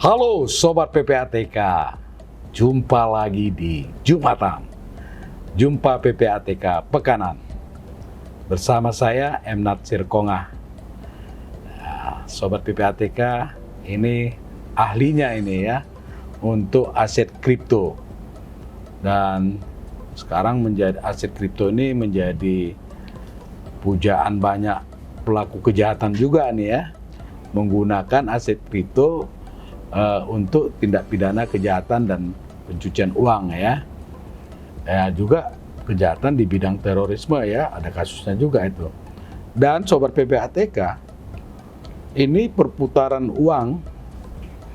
Halo Sobat PPATK, jumpa lagi di Jumatan, Jumpa PPATK Pekanan. Bersama saya M. Natsir Kongah. Sobat PPATK, ini ahlinya ini ya, untuk aset kripto. Dan sekarang aset kripto ini menjadi pujaan banyak pelaku kejahatan juga nih ya, menggunakan aset kripto untuk tindak pidana kejahatan dan pencucian uang ya. Juga kejahatan di bidang terorisme ya, ada kasusnya juga itu. Dan Sobat PPATK, ini perputaran uang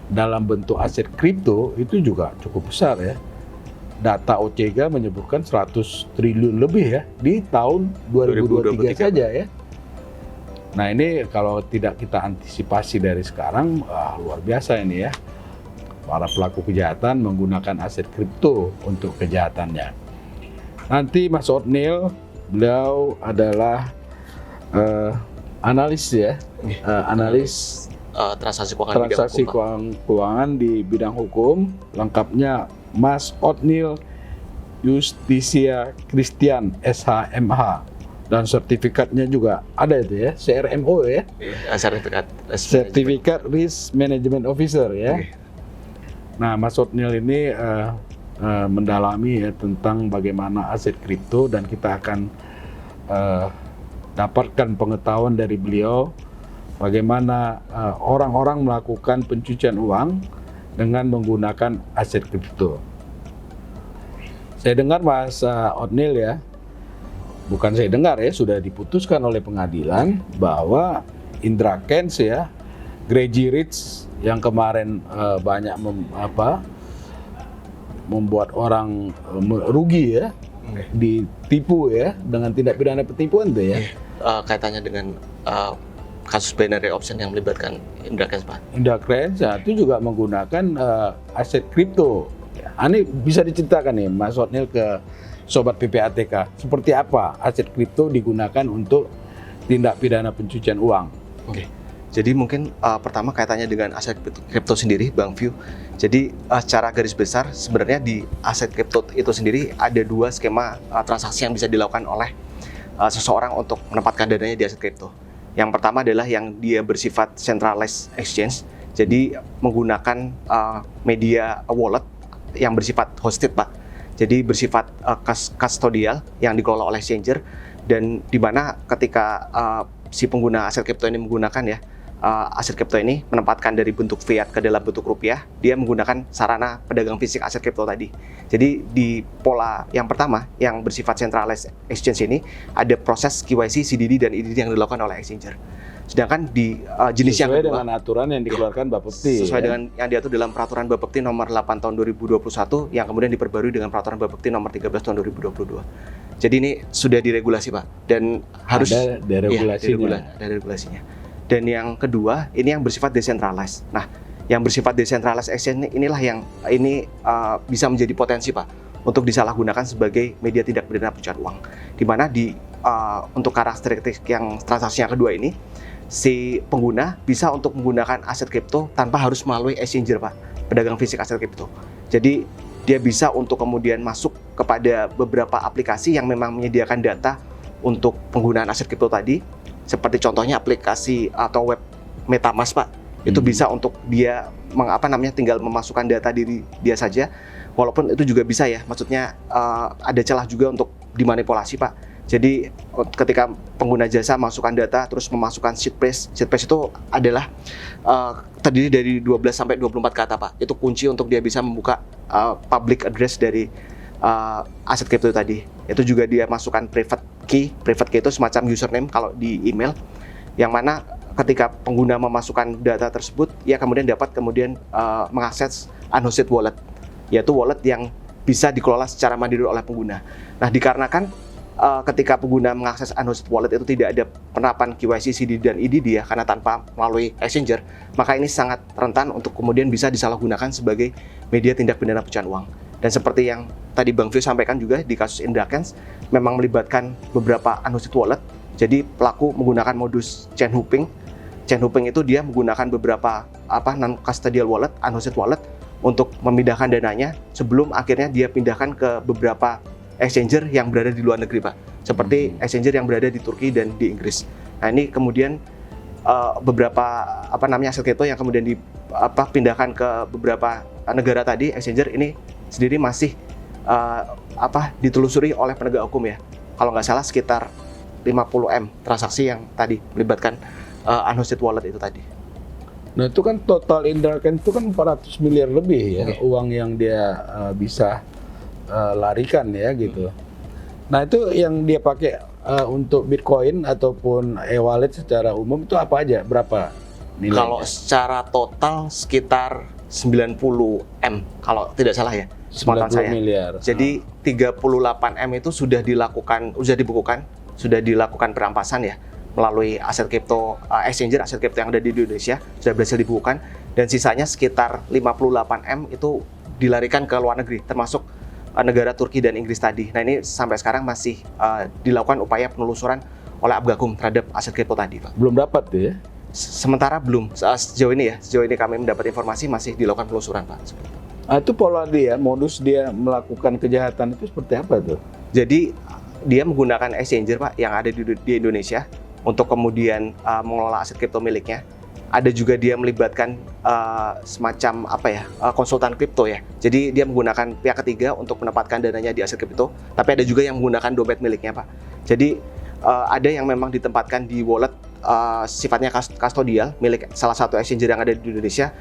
dalam bentuk aset kripto itu juga cukup besar ya. Data OCG menyebutkan 100 triliun lebih ya di tahun 2023 saja ya. Nah ini kalau tidak kita antisipasi dari sekarang, luar biasa ini ya. Para pelaku kejahatan menggunakan aset kripto untuk kejahatannya. Nanti Mas Otnil, beliau adalah analis ya, analis transaksi keuangan di bidang hukum. Lengkapnya Mas Otnil Justisia Christian SHMH. Dan sertifikatnya juga ada itu ya, CRMO ya, Sertifikat Risk Management Officer ya. Nah, Mas Otnil ini mendalami ya tentang bagaimana aset kripto, dan kita akan dapatkan pengetahuan dari beliau bagaimana orang-orang melakukan pencucian uang dengan menggunakan aset kripto. Saya dengar Mas Otnil ya, bukan saya dengar ya, sudah diputuskan oleh pengadilan bahwa Indra Kents ya, Crazy Rich yang kemarin banyak membuat orang rugi ya, ditipu ya dengan tindak pidana penipuan tuh ya. Kaitannya dengan kasus binary option yang melibatkan Indra Kents, Pak. Indra Kents ya, itu juga menggunakan aset kripto. Ini bisa diceritakan nih Mas Otnil ke Sobat PPATK, seperti apa aset kripto digunakan untuk tindak pidana pencucian uang? Oke. Jadi mungkin pertama kaitannya dengan aset kripto sendiri, Bang View. Jadi secara garis besar sebenarnya di aset kripto itu sendiri ada dua skema transaksi yang bisa dilakukan oleh seseorang untuk menempatkan dananya di aset kripto. Yang pertama adalah yang dia bersifat centralized exchange, jadi menggunakan media wallet yang bersifat hosted, Pak. Jadi bersifat custodial yang dikelola oleh exchanger, dan di mana ketika si pengguna aset kripto ini menggunakan ya aset kripto ini menempatkan dari bentuk fiat ke dalam bentuk rupiah, dia menggunakan sarana pedagang fisik aset kripto tadi. Jadi di pola yang pertama yang bersifat centralized exchange ini ada proses KYC, CDD dan IDD yang dilakukan oleh exchanger. Sedangkan di jenis yang kedua, dengan aturan yang dikeluarkan Bapepti sesuai dengan yang diatur dalam peraturan Bapepti nomor 8 tahun 2021 yang kemudian diperbarui dengan peraturan Bapepti nomor 13 tahun 2022. Jadi ini sudah diregulasi, Pak, dan harus ada deregulasinya. Dan yang kedua ini yang bersifat decentralized. Nah, yang bersifat decentralized exchange inilah yang bisa menjadi potensi, Pak, untuk disalahgunakan sebagai media tindak pidana pencucian uang. Di mana untuk karakteristik yang transaksi yang kedua ini, si pengguna bisa untuk menggunakan aset kripto tanpa harus melalui exchanger, Pak, pedagang fisik aset kripto. Jadi dia bisa untuk kemudian masuk kepada beberapa aplikasi yang memang menyediakan data untuk penggunaan aset kripto tadi, seperti contohnya aplikasi atau web MetaMask, Pak. Itu bisa untuk dia tinggal memasukkan data diri dia saja, walaupun itu juga bisa ya, maksudnya ada celah juga untuk dimanipulasi, Pak. Jadi ketika pengguna jasa masukkan data terus memasukkan seed phrase itu adalah terdiri dari 12 sampai 24 kata, Pak. Itu kunci untuk dia bisa membuka public address dari aset kripto tadi. Itu juga dia masukkan private key itu semacam username kalau di email, yang mana ketika pengguna memasukkan data tersebut, ia kemudian dapat mengakses unhosted wallet, yaitu wallet yang bisa dikelola secara mandiri oleh pengguna. Nah, dikarenakan ketika pengguna mengakses unhosted wallet itu tidak ada penerapan KYC, CDD dan IDD ya, karena tanpa melalui exchanger, maka ini sangat rentan untuk kemudian bisa disalahgunakan sebagai media tindak pidana pencucian uang. Dan seperti yang tadi Bang View sampaikan juga di kasus Indra Kents, memang melibatkan beberapa unhosted wallet. Jadi pelaku menggunakan modus chain hopping Chen Huping itu dia menggunakan beberapa non custodial wallet, unhosted wallet untuk memindahkan dananya sebelum akhirnya dia pindahkan ke beberapa exchanger yang berada di luar negeri, Pak. Seperti exchanger yang berada di Turki dan di Inggris. Nah, ini kemudian beberapa aset kripto yang kemudian dipindahkan ke beberapa negara tadi, exchanger ini sendiri masih ditelusuri oleh penegak hukum ya. Kalau nggak salah sekitar 50M transaksi yang tadi melibatkan unhosted wallet itu tadi. Nah, itu kan total Indraken itu kan 400 miliar lebih ya, uang yang dia bisa larikan ya gitu. Nah, itu yang dia pakai untuk Bitcoin ataupun e-wallet secara umum itu apa aja? Berapa nilainya? Kalau secara total sekitar 90M kalau tidak salah ya. 90 miliar. Jadi 38M itu sudah dibukukan, sudah dilakukan perampasan ya melalui aset kripto exchanger aset kripto yang ada di Indonesia sudah berhasil dibukukan, dan sisanya sekitar 58M itu dilarikan ke luar negeri termasuk negara Turki dan Inggris tadi. Nah, ini sampai sekarang masih dilakukan upaya penelusuran oleh Abgakum terhadap aset kripto tadi, Pak. Belum dapat tuh ya? Sementara belum, sejauh ini kami mendapat informasi masih dilakukan penelusuran, Pak. Itu pola dia, modus dia melakukan kejahatan itu seperti apa tuh? Jadi dia menggunakan exchanger, Pak, yang ada di Indonesia untuk kemudian mengelola aset kripto miliknya. Ada juga dia melibatkan semacam konsultan kripto ya. Jadi dia menggunakan pihak ketiga untuk menempatkan dananya di aset kripto. Tapi ada juga yang menggunakan dompet miliknya, Pak. Jadi ada yang memang ditempatkan di wallet sifatnya kustodial milik salah satu exchanger yang ada di Indonesia.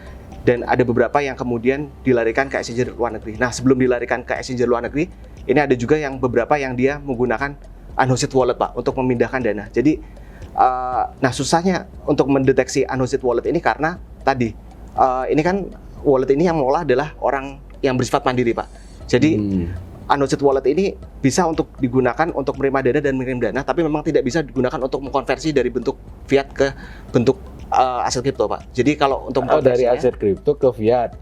Dan ada beberapa yang kemudian dilarikan ke exchanger luar negeri. Nah, sebelum dilarikan ke exchanger luar negeri, ini ada juga yang beberapa yang dia menggunakan unhosted wallet, Pak, untuk memindahkan dana. Jadi, susahnya untuk mendeteksi unhosted wallet ini karena tadi, ini kan wallet ini yang mengelola adalah orang yang bersifat mandiri, Pak. Jadi, unhosted wallet ini bisa untuk digunakan untuk menerima dana dan mengirim dana, tapi memang tidak bisa digunakan untuk mengkonversi dari bentuk fiat ke bentuk aset kripto, Pak. Jadi kalau untuk dari aset kripto ke fiat,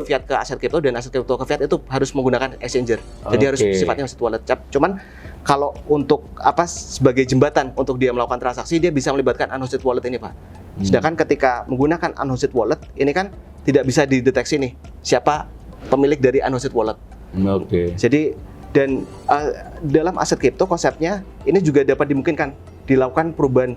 fiat ke aset kripto dan aset kripto ke fiat itu harus menggunakan exchanger. Jadi harus sifatnya unhosted wallet. Cuman kalau untuk sebagai jembatan untuk dia melakukan transaksi, dia bisa melibatkan unhosted wallet ini, Pak. Sedangkan ketika menggunakan unhosted wallet ini kan tidak bisa dideteksi nih siapa pemilik dari unhosted wallet. Jadi dan dalam aset kripto konsepnya ini juga dapat dimungkinkan dilakukan perubahan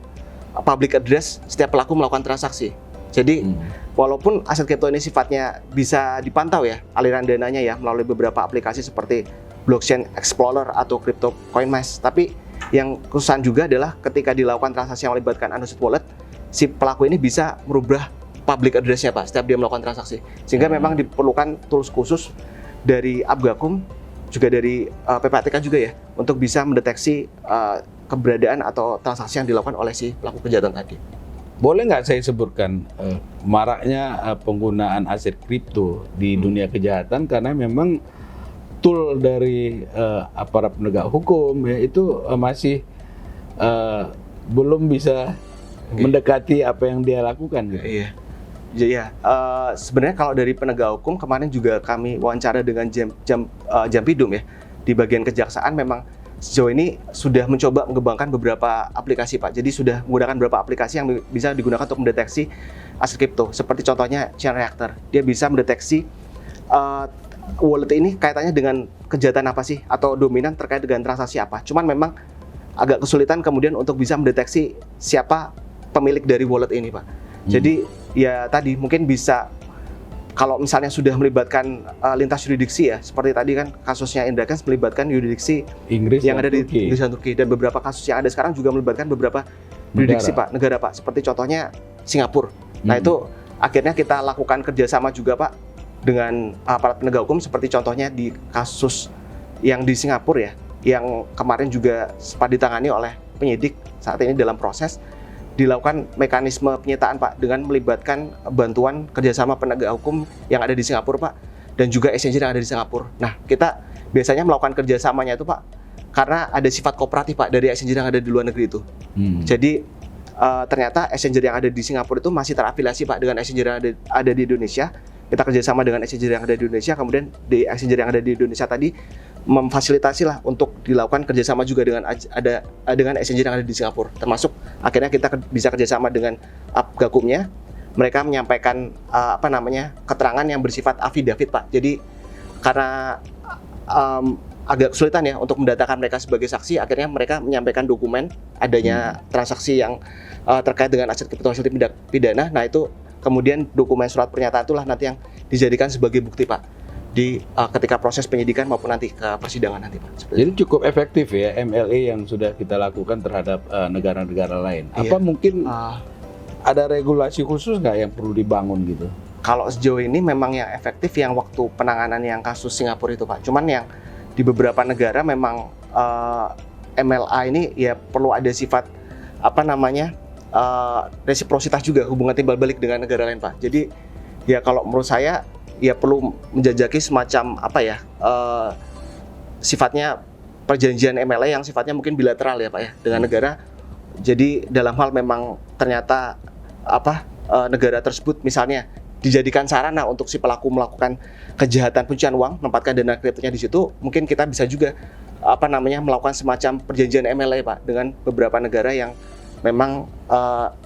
public address setiap pelaku melakukan transaksi. Jadi walaupun aset kripto ini sifatnya bisa dipantau ya aliran dananya ya melalui beberapa aplikasi seperti Blockchain Explorer atau Crypto CoinMass, tapi yang kesusahan juga adalah ketika dilakukan transaksi yang melibatkan unhosted wallet, si pelaku ini bisa merubah public address-nya, Pak, setiap dia melakukan transaksi. Sehingga memang diperlukan tools khusus dari Abgakum juga dari PPATK juga ya untuk bisa mendeteksi keberadaan atau transaksi yang dilakukan oleh si pelaku kejahatan tadi. Boleh nggak saya sebutkan maraknya penggunaan aset kripto di dunia kejahatan karena memang tool dari aparat penegak hukum ya itu masih belum bisa mendekati apa yang dia lakukan gitu. Iya. Iya, sebenarnya kalau dari penegak hukum kemarin juga kami wawancara dengan Jampidum ya di bagian kejaksaan memang sejauh ini sudah mencoba mengembangkan beberapa aplikasi, Pak. Jadi sudah menggunakan beberapa aplikasi yang bisa digunakan untuk mendeteksi aset kripto. Seperti contohnya Chain Reactor, dia bisa mendeteksi wallet ini kaitannya dengan kejahatan apa sih atau dominan terkait dengan transaksi apa. Cuman memang agak kesulitan kemudian untuk bisa mendeteksi siapa pemilik dari wallet ini, Pak. Jadi ya tadi mungkin bisa kalau misalnya sudah melibatkan lintas yurisdiksi ya, seperti tadi kan kasusnya Indraken melibatkan yurisdiksi Inggris yang ada di Turki. Inggris dan Turki, dan beberapa kasus yang ada sekarang juga melibatkan beberapa yurisdiksi, Pak, negara, Pak, seperti contohnya Singapura. Nah, itu akhirnya kita lakukan kerjasama juga, Pak, dengan aparat penegak hukum seperti contohnya di kasus yang di Singapura ya, yang kemarin juga sempat ditangani oleh penyidik, saat ini dalam proses dilakukan mekanisme penyitaan, Pak, dengan melibatkan bantuan kerjasama penegak hukum yang ada di Singapura, Pak, dan juga exchanger yang ada di Singapura. Nah, kita biasanya melakukan kerjasamanya itu, Pak, karena ada sifat kooperatif, Pak, dari exchanger yang ada di luar negeri itu. Jadi ternyata exchanger yang ada di Singapura itu masih terafiliasi, Pak, dengan exchanger yang ada di Indonesia. Kita kerjasama dengan exchanger yang ada di Indonesia, kemudian di exchanger yang ada di Indonesia tadi memfasilitasi lah untuk dilakukan kerjasama juga dengan dengan exchanger yang ada di Singapura, termasuk akhirnya kita bisa kerjasama dengan Abgakumnya. Mereka menyampaikan keterangan yang bersifat affidavit, Pak. Jadi karena agak kesulitan ya untuk mendatakan mereka sebagai saksi, akhirnya mereka menyampaikan dokumen adanya transaksi yang terkait dengan aset kripto hasil tindak pidana. Nah itu kemudian dokumen surat pernyataan itulah nanti yang dijadikan sebagai bukti, Pak, di ketika proses penyidikan maupun nanti ke persidangan nanti, Pak. Jadi cukup efektif ya MLA yang sudah kita lakukan terhadap negara-negara lain. Iya. Apa mungkin ada regulasi khusus nggak yang perlu dibangun gitu? Kalau sejauh ini memang yang efektif yang waktu penanganan yang kasus Singapura itu, Pak. Cuman yang di beberapa negara memang MLA ini ya perlu ada sifat resiprositas juga, hubungan timbal balik dengan negara lain, Pak. Jadi ya kalau menurut saya ya perlu menjajaki semacam sifatnya perjanjian MLA yang sifatnya mungkin bilateral ya, Pak ya, dengan negara. Jadi dalam hal memang ternyata negara tersebut misalnya dijadikan sarana untuk si pelaku melakukan kejahatan pencucian uang, menempatkan dana kriptonya di situ, mungkin kita bisa juga melakukan semacam perjanjian MLA, Pak, dengan beberapa negara yang memang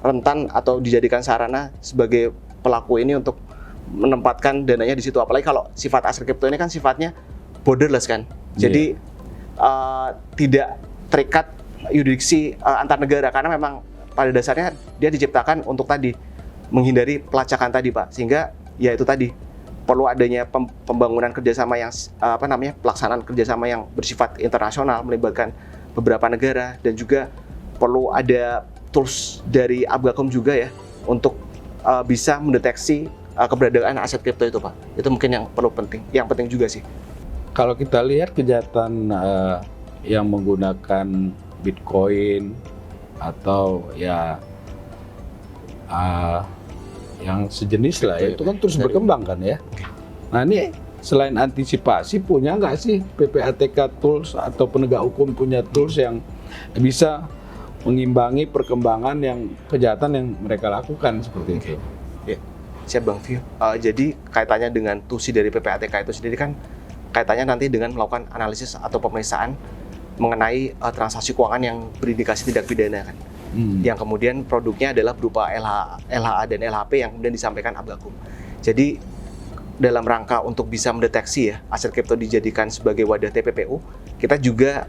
rentan atau dijadikan sarana sebagai pelaku ini untuk menempatkan dananya di situ. Apalagi kalau sifat aset kripto ini kan sifatnya borderless kan, jadi tidak terikat yurisdiksi antar negara, karena memang pada dasarnya dia diciptakan untuk tadi menghindari pelacakan tadi, Pak, sehingga ya itu tadi perlu adanya pembangunan kerjasama yang pelaksanaan kerjasama yang bersifat internasional melibatkan beberapa negara, dan juga perlu ada tools dari Abgakum juga ya untuk bisa mendeteksi keberadaan aset kripto itu, Pak. Itu mungkin yang penting juga sih. Kalau kita lihat kejahatan yang menggunakan Bitcoin atau ya yang sejenis lah ya, itu kan terus berkembang kan ya. Nah ini selain antisipasi, punya nggak sih PPATK tools atau penegak hukum punya tools yang bisa mengimbangi perkembangan yang kejahatan yang mereka lakukan seperti itu? Ya, siap Bang Vio. Jadi kaitannya dengan tusi dari PPATK itu sendiri kan kaitannya nanti dengan melakukan analisis atau pemeriksaan mengenai transaksi keuangan yang berindikasi tindak pidana kan. Yang kemudian produknya adalah berupa LHA dan LHP yang kemudian disampaikan Abgakum. Jadi dalam rangka untuk bisa mendeteksi ya aset kripto dijadikan sebagai wadah TPPU, kita juga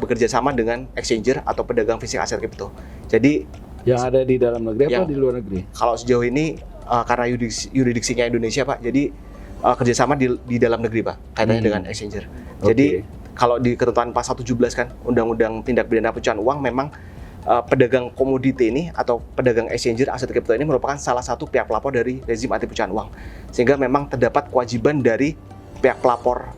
bekerja sama dengan exchanger atau pedagang fisik aset kripto. Jadi yang ada di dalam negeri apa di luar negeri? Kalau sejauh ini karena yuridiksinya Indonesia, Pak, jadi kerjasama di dalam negeri, Pak, kaitannya dengan exchanger. Jadi kalau di ketentuan pasal 17 kan Undang-Undang Tindak Pidana Pencucian Uang, memang pedagang komoditi ini atau pedagang exchanger aset kripto ini merupakan salah satu pihak pelapor dari rezim anti pencucian uang, sehingga memang terdapat kewajiban dari pihak pelapor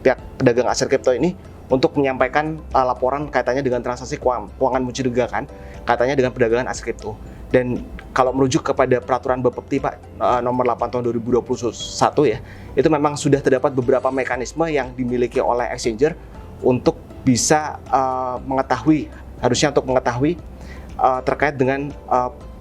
pihak pedagang aset kripto ini untuk menyampaikan laporan kaitannya dengan transaksi keuangan mencurigakan kaitannya dengan perdagangan aset kripto. Dan kalau merujuk kepada peraturan Bapepti, Pak, nomor 8 tahun 2021 ya, itu memang sudah terdapat beberapa mekanisme yang dimiliki oleh exchanger untuk bisa harusnya mengetahui terkait dengan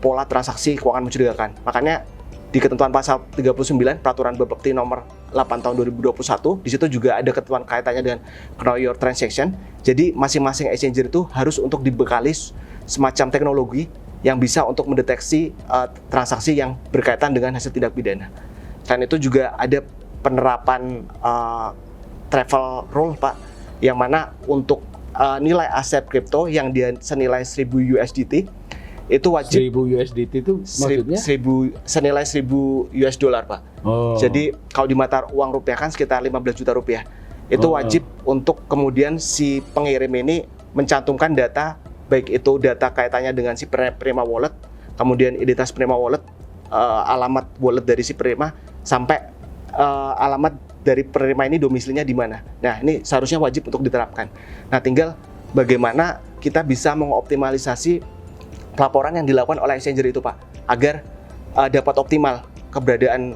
pola transaksi keuangan mencurigakan. Makanya di ketentuan pasal 39 peraturan Bapepti nomor 8 tahun 2021, di situ juga ada ketentuan kaitannya dengan know your transaction. Jadi masing-masing exchanger itu harus untuk dibekali semacam teknologi yang bisa untuk mendeteksi transaksi yang berkaitan dengan hasil tindak pidana. Selain itu juga ada penerapan travel rule, Pak, yang mana untuk nilai aset kripto yang dia senilai 1000 USDT itu wajib 1000 USDT itu maksudnya senilai 1000 US dollar, Pak. Jadi kalau di mata uang rupiah kan sekitar 15 juta rupiah. Itu wajib untuk kemudian si pengirim ini mencantumkan data, baik itu data kaitannya dengan si penerima wallet, kemudian identitas penerima wallet, alamat wallet dari si penerima, sampai alamat dari penerima ini domisilinya di mana. Nah, ini seharusnya wajib untuk diterapkan. Nah, tinggal bagaimana kita bisa mengoptimalisasi pelaporan yang dilakukan oleh exchanger itu, Pak, agar dapat optimal keberadaan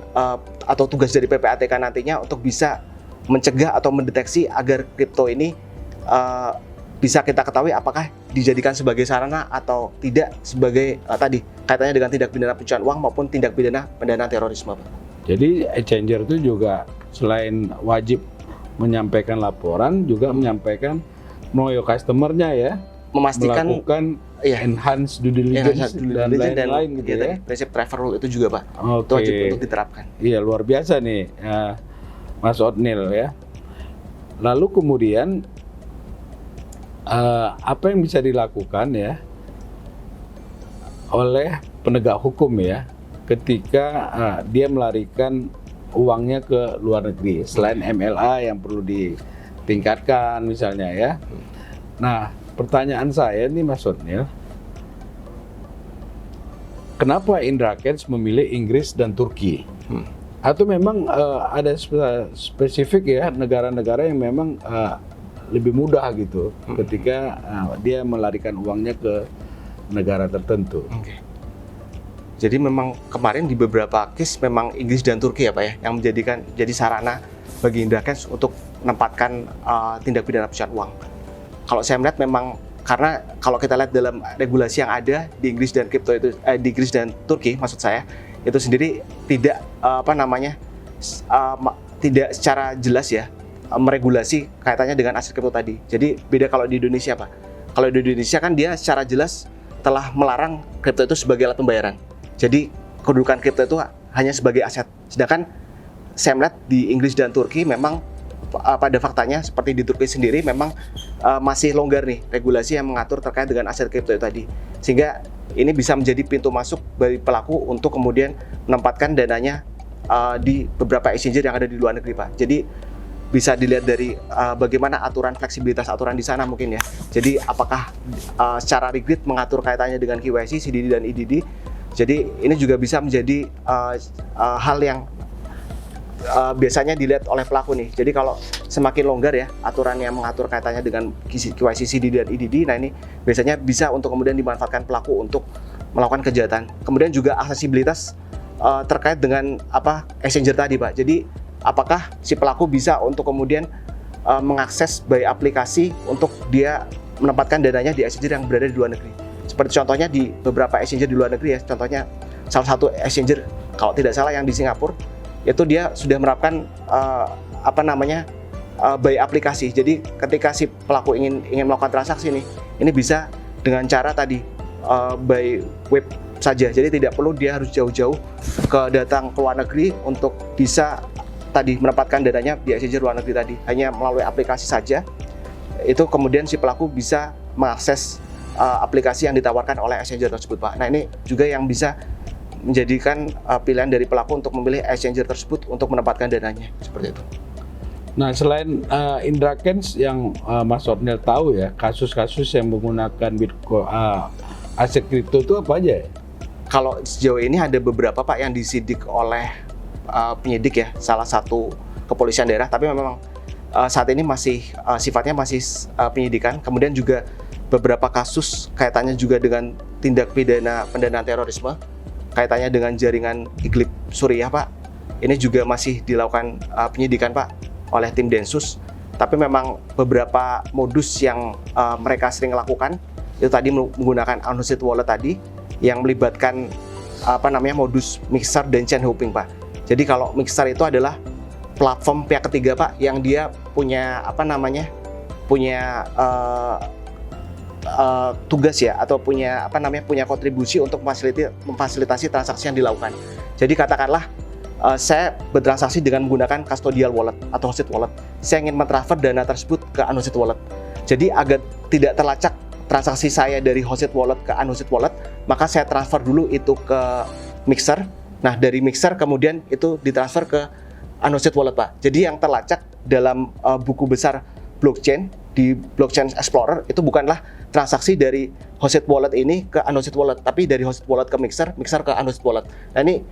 atau tugas dari PPATK nantinya untuk bisa mencegah atau mendeteksi agar kripto ini bisa kita ketahui apakah dijadikan sebagai sarana atau tidak sebagai tadi kaitannya dengan tindak pidana pencucian uang maupun tindak pidana pendanaan terorisme, Pak. Jadi exchanger itu juga selain wajib menyampaikan laporan, juga menyampaikan know your customer-nya ya, Memastikan melakukan iya, enhanced due diligence dan lain-lain gitu iya, ya. tadi, prinsip travel rule itu juga Pak, itu Oke. wajib untuk diterapkan. Iya, luar biasa nih, Mas Otnil ya. Lalu kemudian apa yang bisa dilakukan ya oleh penegak hukum ya ketika dia melarikan uangnya ke luar negeri selain MLA yang perlu ditingkatkan misalnya ya. Nah, pertanyaan saya nih Mas Otnil, kenapa Indra Kents memilih Inggris dan Turki? Atau memang ada spesifik ya negara-negara yang memang lebih mudah gitu ketika dia melarikan uangnya ke negara tertentu. Oke. Jadi memang kemarin di beberapa case memang Inggris dan Turki ya Pak ya yang menjadikan jadi sarana bagi Indra Kents untuk menempatkan tindak pidana pencucian uang. Kalau saya melihat memang karena kalau kita lihat dalam regulasi yang ada di Inggris dan kripto itu di Inggris dan Turki maksud saya itu sendiri tidak tidak secara jelas ya meregulasi kaitannya dengan aset kripto tadi. Jadi beda kalau di Indonesia Pak. Kalau di Indonesia kan dia secara jelas telah melarang kripto itu sebagai alat pembayaran. Jadi kedudukan kripto itu hanya sebagai aset. Sedangkan saya melihat di Inggris dan Turki memang pada faktanya seperti di Turki sendiri memang masih longgar nih regulasi yang mengatur terkait dengan aset kripto itu tadi. Sehingga ini bisa menjadi pintu masuk bagi pelaku untuk kemudian menempatkan dananya di beberapa exchanger yang ada di luar negeri Pak. Jadi bisa dilihat dari bagaimana aturan fleksibilitas aturan di sana mungkin ya. Jadi apakah secara rigid mengatur kaitannya dengan KYC, CDD dan IDD. Jadi ini juga bisa menjadi hal yang biasanya dilihat oleh pelaku nih. Jadi kalau semakin longgar ya aturan yang mengatur kaitannya dengan KYC, CDD dan IDD, nah ini biasanya bisa untuk kemudian dimanfaatkan pelaku untuk melakukan kejahatan. Kemudian juga aksesibilitas terkait dengan exchanger tadi Pak. Jadi apakah si pelaku bisa untuk kemudian mengakses by aplikasi untuk dia menempatkan dananya di exchanger yang berada di luar negeri. Seperti contohnya di beberapa exchanger di luar negeri ya. Contohnya salah satu exchanger kalau tidak salah yang di Singapura itu dia sudah menerapkan by aplikasi. Jadi ketika si pelaku ingin melakukan transaksi ini bisa dengan cara tadi by web saja. Jadi tidak perlu dia harus jauh-jauh datang ke luar negeri untuk bisa tadi menempatkan dananya di exchanger luar negeri tadi, hanya melalui aplikasi saja. Itu kemudian si pelaku bisa mengakses aplikasi yang ditawarkan oleh exchanger tersebut Pak. Nah ini juga yang bisa menjadikan pilihan dari pelaku untuk memilih exchanger tersebut untuk menempatkan dananya seperti itu. Nah selain Indra Kents yang Mas Otnil tahu ya kasus-kasus yang menggunakan Bitcoin aset kripto itu apa aja ya? Kalau sejauh ini ada beberapa Pak yang disidik oleh penyidik ya, salah satu kepolisian daerah, tapi memang saat ini masih sifatnya masih penyidikan. Kemudian juga beberapa kasus kaitannya juga dengan tindak pidana pendanaan terorisme, kaitannya dengan jaringan Iglip Suriah Pak. Ini juga masih dilakukan penyidikan Pak oleh tim Densus. Tapi memang beberapa modus yang mereka sering lakukan itu tadi menggunakan unhosted wallet tadi yang melibatkan modus mixer dan chain hopping Pak. Jadi kalau Mixer itu adalah platform pihak ketiga Pak yang dia punya tugas ya atau punya kontribusi untuk memfasilitasi transaksi yang dilakukan. Jadi katakanlah saya bertransaksi dengan menggunakan custodial wallet atau hosted wallet. Saya ingin mentransfer dana tersebut ke unhosted wallet. Jadi agar tidak terlacak transaksi saya dari hosted wallet ke unhosted wallet, maka saya transfer dulu itu ke Mixer. Nah, dari Mixer kemudian itu ditransfer ke unhosted wallet Pak. Jadi yang terlacak dalam buku besar blockchain di Blockchain Explorer itu bukanlah transaksi dari hosted wallet ini ke unhosted wallet, tapi dari hosted wallet ke Mixer, Mixer ke unhosted wallet. Nah, ini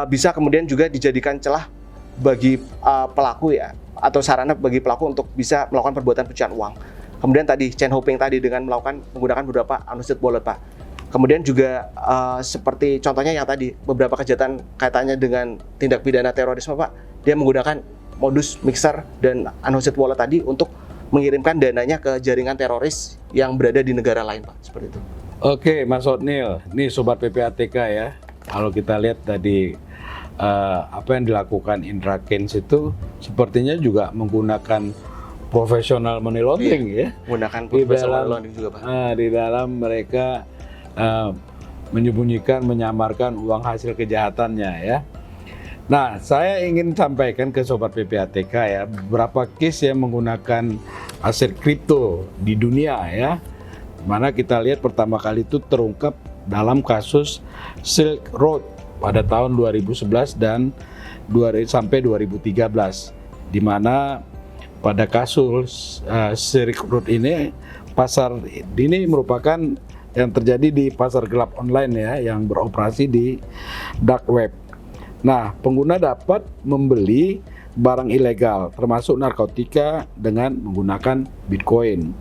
bisa kemudian juga dijadikan celah bagi pelaku ya atau sarana bagi pelaku untuk bisa melakukan perbuatan pencucian uang. Kemudian tadi chain hopping tadi dengan menggunakan beberapa unhosted wallet Pak. Kemudian juga seperti contohnya yang tadi beberapa kejahatan kaitannya dengan tindak pidana terorisme Pak, dia menggunakan modus Mixer dan unhosted wallet tadi untuk mengirimkan dananya ke jaringan teroris yang berada di negara lain Pak, seperti itu. Oke Mas Otnil, nih Sobat PPATK ya, kalau kita lihat tadi apa yang dilakukan Indra Kents itu sepertinya juga menggunakan profesional money laundering ya. Menggunakan Di profesional dalam- laundering juga, Pak. Di dalam mereka menyembunyikan, menyamarkan uang hasil kejahatannya ya. Nah, saya ingin sampaikan ke Sobat PPATK ya, beberapa case yang menggunakan aset kripto di dunia ya. Mana kita lihat pertama kali itu terungkap dalam kasus Silk Road pada tahun 2011 dan sampai 2013, di mana pada kasus Silk Road ini pasar ini merupakan yang terjadi di pasar gelap online ya, yang beroperasi di dark web. Nah, pengguna dapat membeli barang ilegal termasuk narkotika dengan menggunakan Bitcoin.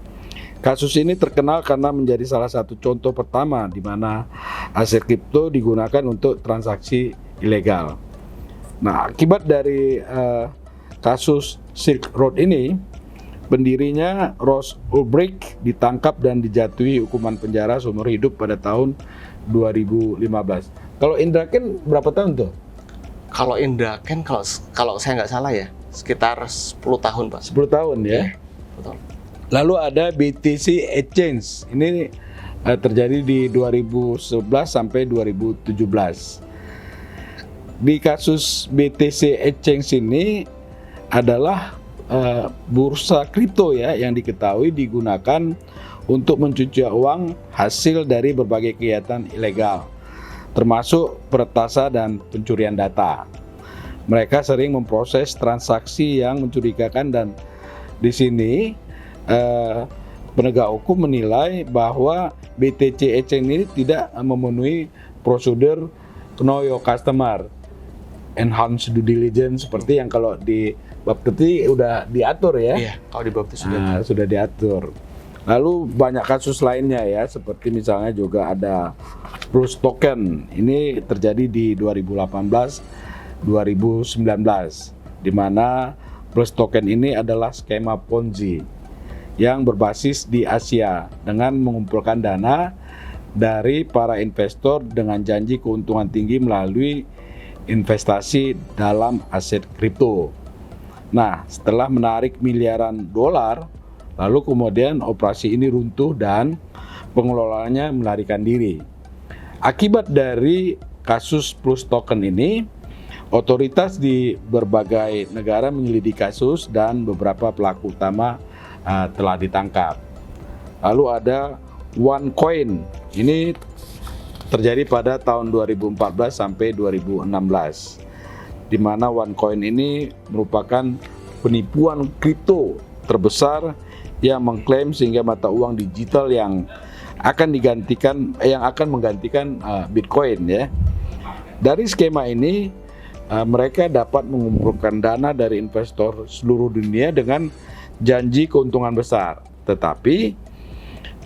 Kasus ini terkenal karena menjadi salah satu contoh pertama di mana aset kripto digunakan untuk transaksi ilegal. Nah, akibat dari kasus Silk Road ini, pendirinya Ross Ulbricht ditangkap dan dijatuhi hukuman penjara seumur hidup pada tahun 2015. Kalau Indra Kents berapa tahun tuh? Kalau Indra Kents, kalau saya nggak salah ya, sekitar 10 tahun, Pak. 10 tahun ya. Betul. Lalu ada BTC Exchange. Ini terjadi di 2011 sampai 2017. Di kasus BTC Exchange ini adalah bursa kripto ya yang diketahui digunakan untuk mencuci uang hasil dari berbagai kegiatan ilegal, termasuk peretasan dan pencurian data. Mereka sering memproses transaksi yang mencurigakan dan di sini penegak hukum menilai bahwa BTC Exchange ini tidak memenuhi prosedur know your customer, enhanced due diligence seperti yang kalau di bab ketiga udah diatur ya. Iya, kalau di bab itu sudah. Nah, sudah diatur. Lalu banyak kasus lainnya ya, seperti misalnya juga ada Plus Token. Ini terjadi di 2018, 2019, di mana Plus Token ini adalah skema Ponzi yang berbasis di Asia dengan mengumpulkan dana dari para investor dengan janji keuntungan tinggi melalui investasi dalam aset kripto. Nah, setelah menarik miliaran dolar, lalu kemudian operasi ini runtuh dan pengelolanya melarikan diri. Akibat dari kasus Plus Token ini, otoritas di berbagai negara menyelidiki kasus dan beberapa pelaku utama telah ditangkap. Lalu ada OneCoin. Ini terjadi pada tahun 2014 sampai 2016. Di mana OneCoin ini merupakan penipuan kripto terbesar yang mengklaim sehingga mata uang digital yang akan menggantikan Bitcoin ya. Dari skema ini mereka dapat mengumpulkan dana dari investor seluruh dunia dengan janji keuntungan besar. Tetapi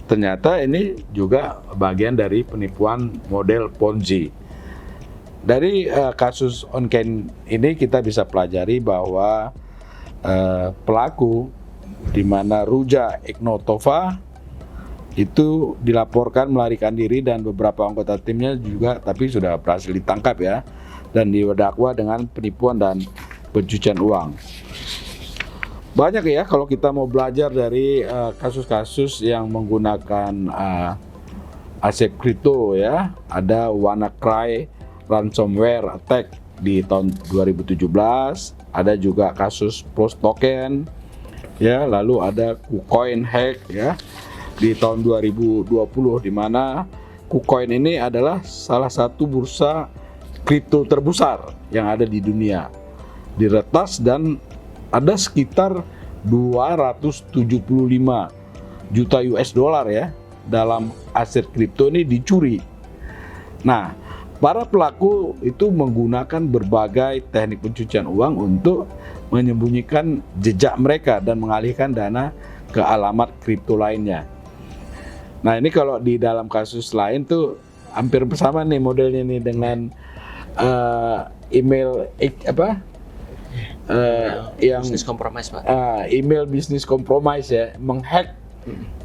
ternyata ini juga bagian dari penipuan model Ponzi. Dari kasus OnCoin ini kita bisa pelajari bahwa pelaku di mana Ruja Ignatova itu dilaporkan melarikan diri dan beberapa anggota timnya juga tapi sudah berhasil ditangkap ya dan didakwa dengan penipuan dan pencucian uang. Banyak ya kalau kita mau belajar dari kasus-kasus yang menggunakan aset kripto ya. Ada WannaCry ransomware attack di tahun 2017, ada juga kasus Plus Token ya, lalu ada KuCoin hack ya di tahun 2020 di mana KuCoin ini adalah salah satu bursa kripto terbesar yang ada di dunia. Diretas dan ada sekitar 275 juta US dollar ya dalam aset kripto ini dicuri. Nah, para pelaku itu menggunakan berbagai teknik pencucian uang untuk menyembunyikan jejak mereka dan mengalihkan dana ke alamat kripto lainnya. Nah, ini kalau di dalam kasus lain tuh hampir sama nih modelnya nih dengan email yang Business compromise, Pak. email business compromise ya, menghack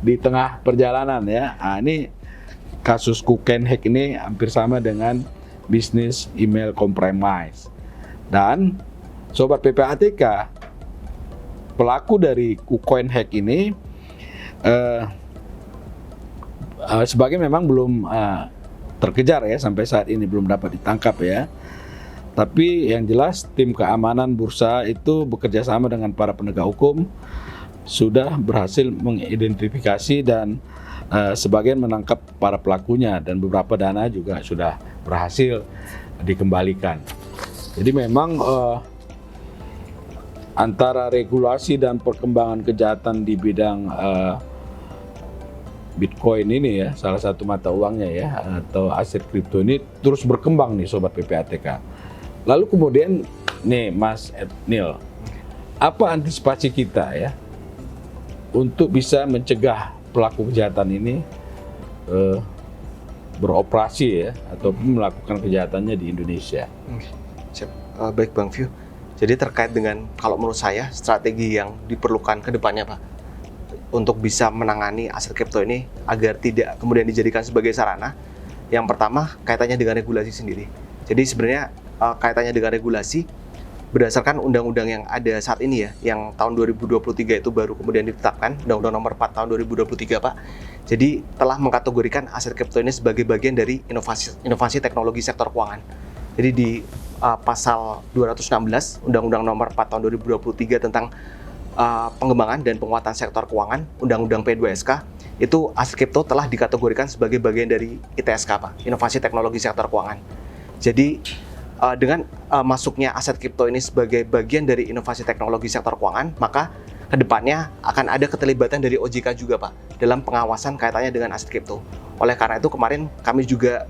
di tengah perjalanan ya. Ini kasus KuCoin hack ini hampir sama dengan bisnis email compromise. Dan sobat PPATK, pelaku dari KuCoin hack ini sebagai memang belum terkejar ya, sampai saat ini belum dapat ditangkap ya. Tapi yang jelas tim keamanan bursa itu bekerja sama dengan para penegak hukum sudah berhasil mengidentifikasi dan sebagian menangkap para pelakunya, dan beberapa dana juga sudah berhasil dikembalikan. Jadi memang antara regulasi dan perkembangan kejahatan di bidang Bitcoin ini ya, salah satu mata uangnya ya, atau aset kripto ini terus berkembang nih sobat PPATK. Lalu kemudian nih Mas Ednil, apa antisipasi kita ya untuk bisa mencegah pelaku kejahatan ini beroperasi ya, ataupun melakukan kejahatannya di Indonesia? Baik Bang View. Jadi terkait dengan, kalau menurut saya, strategi yang diperlukan ke depannya Pak, untuk bisa menangani aset kripto ini agar tidak kemudian dijadikan sebagai sarana. Yang pertama, kaitannya dengan regulasi sendiri. Jadi sebenarnya kaitannya dengan regulasi berdasarkan undang-undang yang ada saat ini ya, yang tahun 2023 itu baru kemudian ditetapkan, Undang-Undang Nomor 4 tahun 2023 Pak. Jadi telah mengkategorikan aset kripto ini sebagai bagian dari inovasi teknologi sektor keuangan. Jadi di pasal 216 Undang-Undang Nomor 4 tahun 2023 tentang pengembangan dan penguatan sektor keuangan, Undang-Undang P2SK, itu aset kripto telah dikategorikan sebagai bagian dari ITSK Pak, Inovasi Teknologi Sektor Keuangan. Jadi dengan masuknya aset kripto ini sebagai bagian dari inovasi teknologi sektor keuangan, maka kedepannya akan ada keterlibatan dari OJK juga Pak dalam pengawasan kaitannya dengan aset kripto. Oleh karena itu kemarin kami juga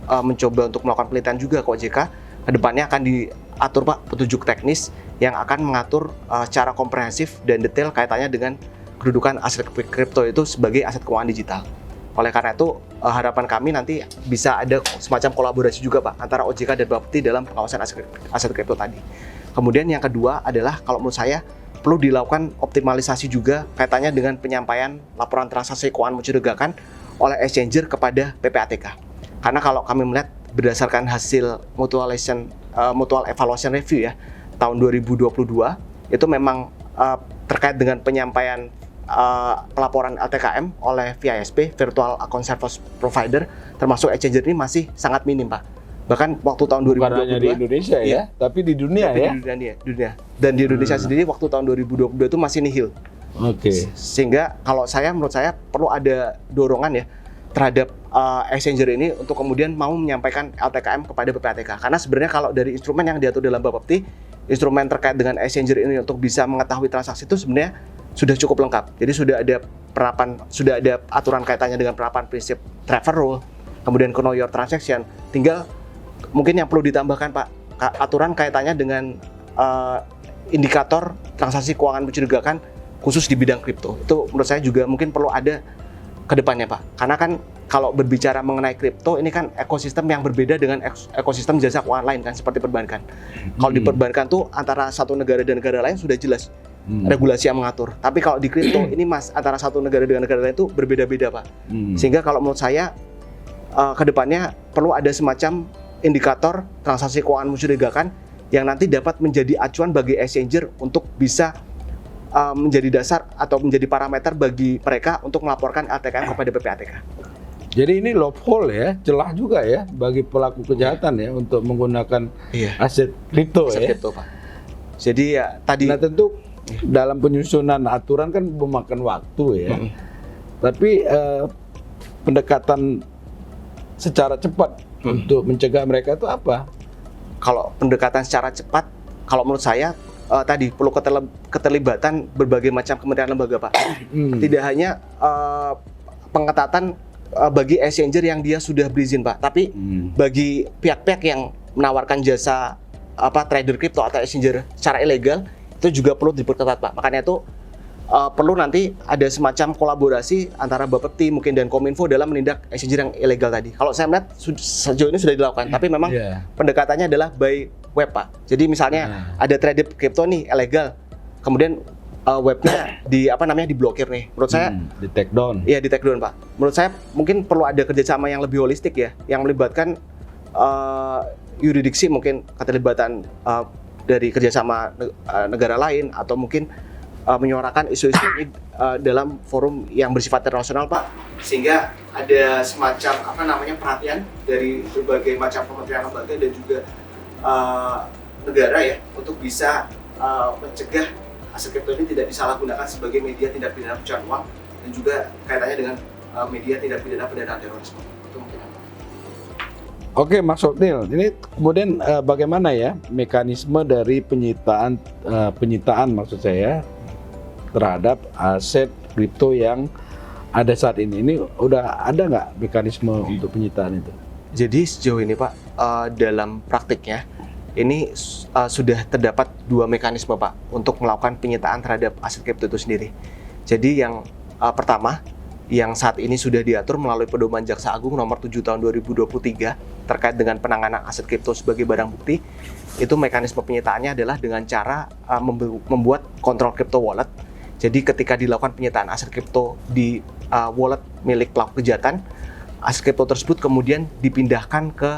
mencoba untuk melakukan penelitian juga ke OJK. Kedepannya akan diatur Pak petunjuk teknis yang akan mengatur secara komprehensif dan detail kaitannya dengan kedudukan aset kripto itu sebagai aset keuangan digital. Oleh karena itu harapan kami nanti bisa ada semacam kolaborasi juga Pak antara OJK dan Bapepti dalam pengawasan aset kripto tadi. Kemudian yang kedua adalah, kalau menurut saya perlu dilakukan optimalisasi juga kaitannya dengan penyampaian laporan transaksi keuangan mencurigakan oleh exchanger kepada PPATK. Karena kalau kami melihat berdasarkan hasil mutual evaluation review ya tahun 2022, itu memang terkait dengan penyampaian pelaporan LTKM oleh VASP, Virtual Account Service Provider, termasuk exchanger ini masih sangat minim Pak. Bahkan waktu tahun 2022 bukan hanya di Indonesia ya, tapi di dunia ya. Di dunia. Dan di Indonesia sendiri waktu tahun 2022 itu masih nihil. Oke. Sehingga menurut saya perlu ada dorongan ya terhadap exchanger ini untuk kemudian mau menyampaikan LTKM kepada PPATK. Karena sebenarnya kalau dari instrumen yang diatur dalam Bapepti, instrumen terkait dengan exchanger ini untuk bisa mengetahui transaksi itu sebenarnya sudah cukup lengkap. Jadi sudah ada aturan kaitannya dengan penerapan prinsip travel rule, kemudian know your transaction. Tinggal mungkin yang perlu ditambahkan Pak, aturan kaitannya dengan indikator transaksi keuangan mencurigakan khusus di bidang kripto. Itu menurut saya juga mungkin perlu ada ke depannya Pak. Karena kan kalau berbicara mengenai kripto, ini kan ekosistem yang berbeda dengan ekosistem jasa keuangan lain kan, seperti perbankan. Kalau di perbankan tuh antara satu negara dan negara lain sudah jelas regulasi yang mengatur. Tapi kalau di kripto ini Mas, antara satu negara dengan negara lain itu berbeda-beda Pak. Sehingga kalau menurut saya ke depannya perlu ada semacam indikator transaksi keuangan mencurigakan yang nanti dapat menjadi acuan bagi exchanger untuk bisa menjadi dasar atau menjadi parameter bagi mereka untuk melaporkan LTKM kepada PPATK. Jadi ini loophole ya, celah juga ya bagi pelaku kejahatan ya untuk menggunakan aset kripto ya. Kripto, Pak. Jadi ya tadi. Nah tentu dalam penyusunan aturan kan memakan waktu ya. Tapi pendekatan secara cepat untuk mencegah mereka itu apa? Kalau pendekatan secara cepat, kalau menurut saya tadi perlu keterlibatan berbagai macam kementerian lembaga Pak. Tidak hanya pengetatan bagi exchanger yang dia sudah berizin Pak, tapi bagi pihak-pihak yang menawarkan jasa trader kripto atau exchanger secara ilegal itu juga perlu diperketat Pak. Makanya itu perlu nanti ada semacam kolaborasi antara Bapepti mungkin dan Kominfo dalam menindak exchanger yang ilegal tadi. Kalau saya melihat sejauh ini sudah dilakukan, tapi memang pendekatannya adalah by web Pak. Jadi misalnya ada trader kripto nih ilegal, kemudian webnya diblokir nih. Menurut saya di take down. Iya, di take down Pak. Menurut saya mungkin perlu ada kerjasama yang lebih holistik ya, yang melibatkan yurisdiksi, mungkin keterlibatan dari kerjasama negara lain, atau mungkin menyuarakan isu-isu ini dalam forum yang bersifat internasional, Pak, sehingga ada semacam perhatian dari berbagai macam kementerian lembaga dan juga negara ya untuk bisa mencegah aset kripto ini tidak disalahgunakan sebagai media tindak pidana pencucian uang dan juga kaitannya dengan media tindak pidana pendanaan terorisme. Itu mungkin. Oke, Mas Otnil, ini kemudian bagaimana ya mekanisme dari penyitaan maksud saya terhadap aset kripto yang ada saat ini? Ini udah ada nggak mekanisme untuk penyitaan itu? Jadi sejauh ini, Pak, dalam praktiknya ini sudah terdapat 2 mekanisme, Pak, untuk melakukan penyitaan terhadap aset kripto itu sendiri. Jadi yang pertama, yang saat ini sudah diatur melalui Pedoman Jaksa Agung nomor 7 tahun 2023 terkait dengan penanganan aset kripto sebagai barang bukti, itu mekanisme penyitaannya adalah dengan cara membuat kontrol crypto wallet. Jadi ketika dilakukan penyitaan aset kripto di wallet milik pelaku kejahatan, aset kripto tersebut kemudian dipindahkan ke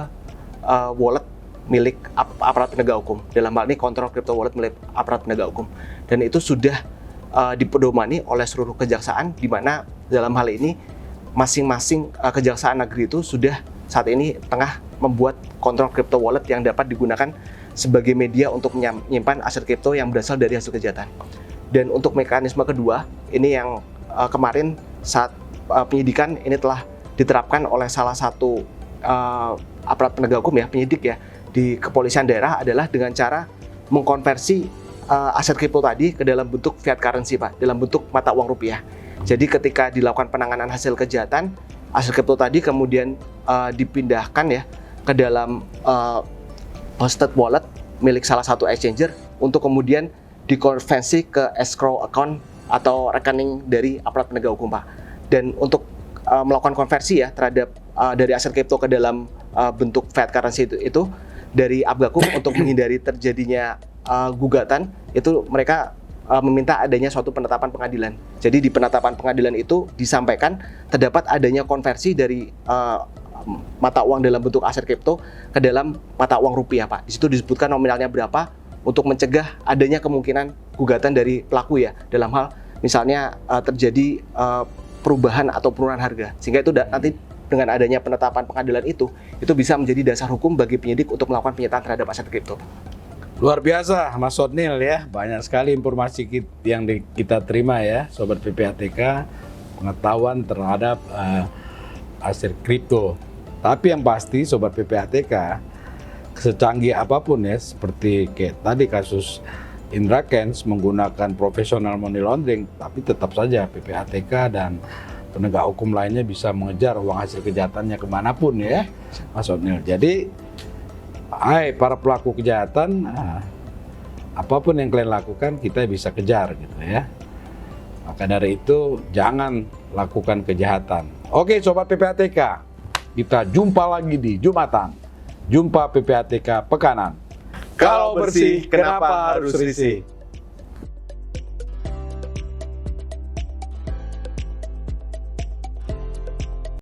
wallet milik aparat penegak hukum. Dalam hal ini kontrol crypto wallet milik aparat penegak hukum. Dan itu sudah dipedomani oleh seluruh kejaksaan, di mana dalam hal ini masing-masing kejaksaan negeri itu sudah saat ini tengah membuat kontrol crypto wallet yang dapat digunakan sebagai media untuk menyimpan aset kripto yang berasal dari hasil kejahatan. Dan untuk mekanisme kedua, ini yang kemarin saat penyidikan ini telah diterapkan oleh salah satu aparat penegak hukum ya, penyidik ya, di kepolisian daerah, adalah dengan cara mengkonversi aset kripto tadi ke dalam bentuk fiat currency, Pak, dalam bentuk mata uang rupiah. Jadi ketika dilakukan penanganan hasil kejahatan, aset kripto tadi kemudian dipindahkan ya ke dalam hosted wallet milik salah satu exchanger untuk kemudian dikonversi ke escrow account atau rekening dari aparat penegak hukum, Pak. Dan untuk melakukan konversi ya terhadap dari aset kripto ke dalam bentuk fiat currency itu dari Abgakum untuk menghindari terjadinya gugatan, itu mereka meminta adanya suatu penetapan pengadilan. Jadi di penetapan pengadilan itu disampaikan terdapat adanya konversi dari mata uang dalam bentuk aset kripto ke dalam mata uang rupiah, Pak. Di situ disebutkan nominalnya berapa untuk mencegah adanya kemungkinan gugatan dari pelaku ya, dalam hal misalnya terjadi perubahan atau penurunan harga. Sehingga itu nanti dengan adanya penetapan pengadilan itu bisa menjadi dasar hukum bagi penyidik untuk melakukan penyitaan terhadap aset kripto. Luar biasa, Mas Otnil ya. Banyak sekali informasi yang kita terima ya, Sobat PPATK, pengetahuan terhadap aset kripto. Tapi yang pasti, Sobat PPATK, secanggih apapun ya, seperti kayak tadi kasus Indra Kents menggunakan profesional money laundering, tapi tetap saja PPATK dan penegak hukum lainnya bisa mengejar uang hasil kejahatannya kemanapun ya, Mas Otnil. Jadi, hai para pelaku kejahatan, apapun yang kalian lakukan kita bisa kejar gitu ya. Maka dari itu jangan lakukan kejahatan. Oke Sobat PPATK, kita jumpa lagi di Jumatan. Jumpa PPATK Pekanan. Kalau bersih, kenapa harus risih?